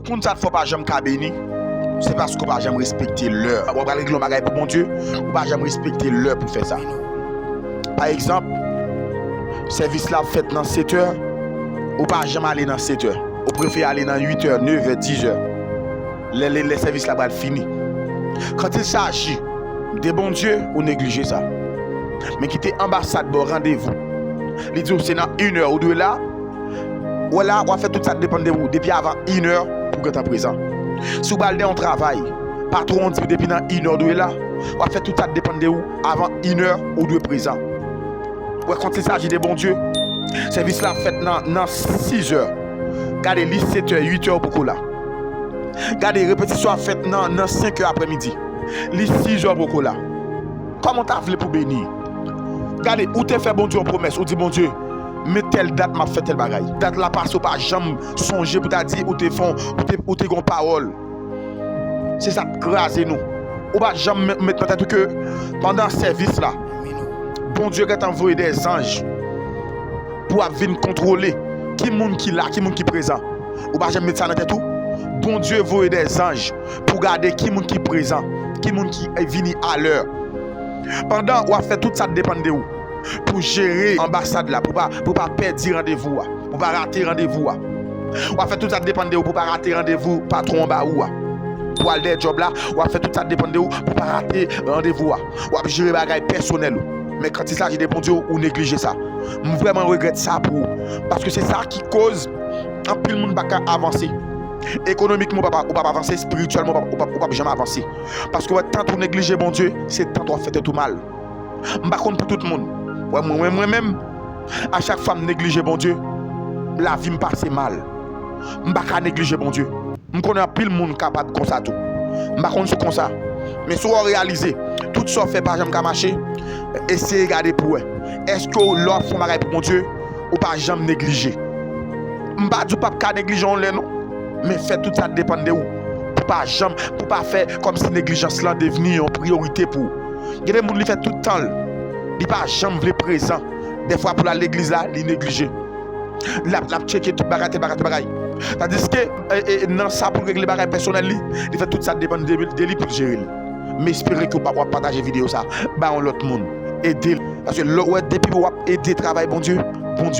Pour ça, faut pas jamais béni. C'est parce qu'on va jamais respecter l'heure. On va régler le bagage pour mon Dieu. On va jamais respecter l'heure pour faire ça. Par exemple, service là fait dans 7 heures. On va jamais aller dans 7 heures. On préfère aller dans 8 heures, 9 heures, 10 heures. Les services là-bas finis. Quand il s'agit des bons dieux, on néglige ça. Mais quitter ambassade pour rendez-vous. Les dire c'est dans 1 heure ou 2 là. Voilà, on va faire tout ça dépend de vous. Depuis avant 1 heure pour être présent. Si vous allez en travail, patron dit depuis dans 1 heure ou 2 là, on va faire tout ça dépend de vous avant 1 heure ou 2 présent. Ouais, quand il s'agit des bons dieux, service là fait dans 6 heures. Gardez les 7 heures, 8 heures pour là. Gardez répétition fait dans 5 heures après-midi. Les 6 heures pour là. Comment t'as voulu pour bénir? Regardez, où t'es fait bon Dieu en promesse, ou dit bon Dieu, mais telle date m'a fait tel bagaille. Date la passe ou pas jamais songer pour t'a dire où t'es fond, où t'es gon parole. C'est ça craser nous. Ou pas jamais mettre peut-être que pendant ce service là, bon Dieu a envoyé des anges pour venir contrôler qui monde qui là, qui monde qui présent. Ou pas jamais mettre ça dans tête tout. Bon Dieu a envoyé des anges pour garder qui monde qui présent, qui monde qui est venu à l'heure. Pendant on a fait tout ça dépend de vous. Pour gérer l'ambassade là, pour pas perdre rendez-vous, pour pas rater rendez-vous. On a fait tout ça dépend de vous pour pas rater rendez-vous patron en bas ou. Pour aller des jobs là, on a fait tout ça dépend de vous pour pas rater rendez-vous. On a gérer bagaille personnel. Mais quand il s'agit des bons dieux, on néglige ça. Je vraiment regrette ça pour parce que c'est ça qui cause un peu le monde pas avancer. Économiquement, on ne peut pas avancer, spirituellement, on ne peut pas jamais avancer. Parce que tant qu'on néglige bon Dieu, c'est tant qu'on fait tout mal. Je ne sais pas pour tout le monde. Moi-même, à chaque fois que je néglige bon Dieu, la vie me passe mal. Je ne peux pas négliger bon Dieu. Je connais plus le monde capable de ça tout. Je ne sais pas comme ça. Mais si on réalise, tout ça fait pas jamais marcher, essayez de regarder pour eux. Est-ce que l'offre font pour mon Dieu ou pas jamais négliger? Je ne peux pas négliger non. Mais fait tout ça dépend de vous. Pour pas faire comme si négligence là devenir une priorité pour. Il y a des gens qui font tout le temps. Ils pas jamais présent. Des fois pour l'église là, ils négligent. La checker tout bagaille. Tandis que dans ça pour régler bagaille personnel, il fait tout ça dépend de lui pour gérer. Mais espérez que vous pas partager vidéo ça, bah on l'autre monde. Aider parce que depuis vous aider travail bon Dieu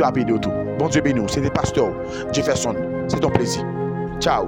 a béni tout. Bon Dieu béni. C'était pasteur Jefferson. C'est ton plaisir. Ciao.